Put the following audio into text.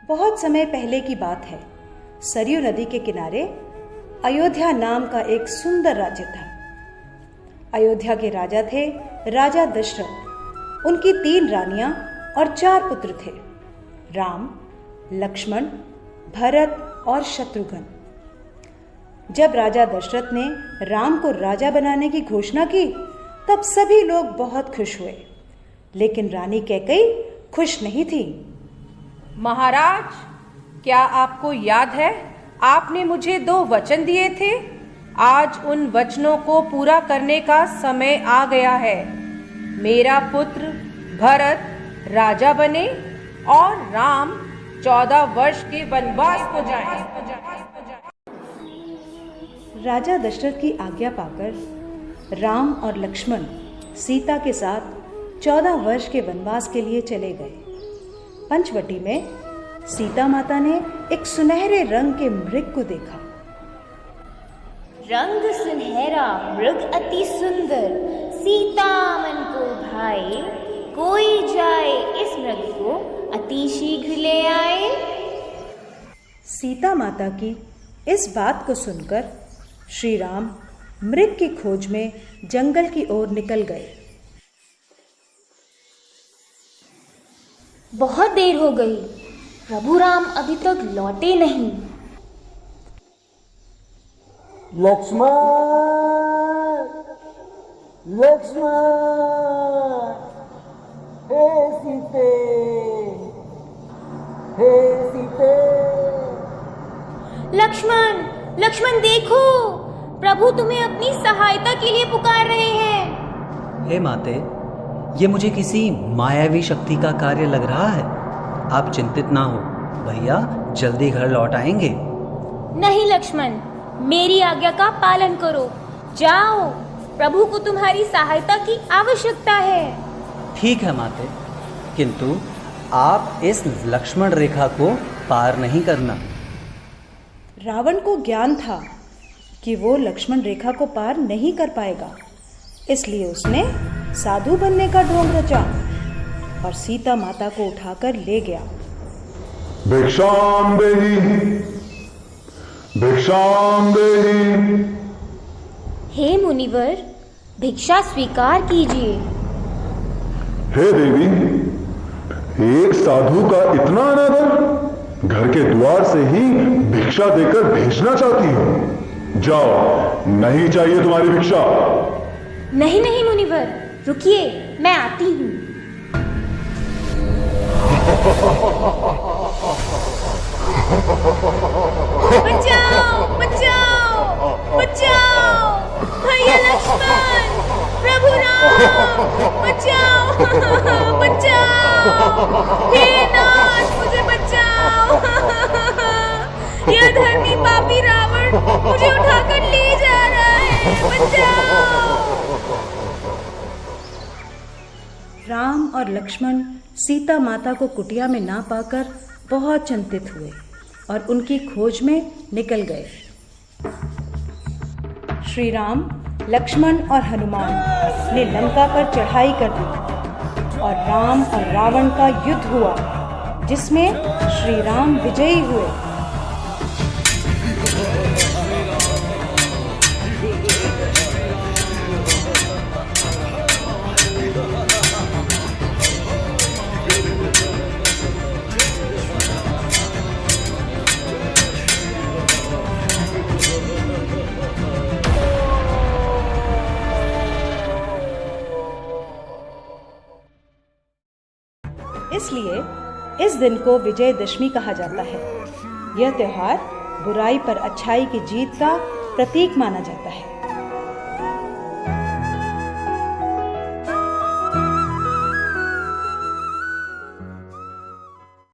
बहुत समय पहले की बात है। सरयू नदी के किनारे अयोध्या नाम का एक सुंदर राज्य था। अयोध्या के राजा थे राजा दशरथ। उनकी 3 रानियां और 4 पुत्र थे, राम, लक्ष्मण, भरत और शत्रुघ्न। जब राजा दशरथ ने राम को राजा बनाने की घोषणा की तब सभी लोग बहुत खुश हुए, लेकिन रानी कैकेयी खुश नहीं थी। महाराज, क्या आपको याद है आपने मुझे 2 वचन दिए थे? आज उन वचनों को पूरा करने का समय आ गया है। मेरा पुत्र भरत राजा बने और राम 14 वर्ष के वनवास को जाए। राजा दशरथ की आज्ञा पाकर राम और लक्ष्मण सीता के साथ 14 वर्ष के वनवास के लिए चले गए। पंचवटी में सीता माता ने एक सुनहरे रंग के मृग को देखा। रंग सुनहरा मृग अति सुंदर, सीता मन को भाए, कोई जाए इस मृग को अति शीघ्र ले आए। सीता माता की इस बात को सुनकर श्री राम मृग की खोज में जंगल की ओर निकल गए। बहुत देर हो गई, प्रभु राम अभी तक लौटे नहीं। लक्ष्मण, लक्ष्मण, हे सीते, हे सीते। लक्ष्मण, लक्ष्मण देखो, प्रभु तुम्हें अपनी सहायता के लिए पुकार रहे हैं। हे माते, ये मुझे किसी मायावी शक्ति का कार्य लग रहा है। आप चिंतित ना हो, भैया जल्दी घर लौट आएंगे। नहीं लक्ष्मण, मेरी आज्ञा का पालन करो। जाओ, प्रभु को तुम्हारी सहायता की आवश्यकता है। ठीक है माते, किंतु आप इस लक्ष्मण रेखा को पार नहीं करना। रावण को ज्ञान था कि वो लक्ष्मण रेखा को पार नहीं कर पाएगा, इसलिए उसने साधु बनने का ढोंग रचा और सीता माता को उठाकर ले गया। भिक्षाम देहि, भिक्षाम देहि। हे मुनिवर, भिक्षा स्वीकार कीजिए। हे देवी, एक साधु का इतना अनादर, घर के द्वार से ही भिक्षा देकर भेजना चाहती हो? जाओ, नहीं चाहिए तुम्हारी भिक्षा। नहीं नहीं मुनिवर, रुकिए, मैं आती हूँ। बचाओ, बचाओ, बचाओ, भैया लक्ष्मण, प्रभु राम, बचाओ, बचाओ, हे नाथ, मुझे बचाओ। यह धर्मी पापी रावण मुझे उठाकर ले जा रहा है, बचाओ। राम और लक्ष्मण सीता माता को कुटिया में ना पाकर बहुत चिंतित हुए और उनकी खोज में निकल गए। श्री राम, लक्ष्मण और हनुमान ने लंका पर चढ़ाई कर दी और राम और रावण का युद्ध हुआ, जिसमें श्री राम विजयी हुए। इसलिए इस दिन को विजयदशमी कहा जाता है। यह त्योहार बुराई पर अच्छाई की जीत का प्रतीक माना जाता है।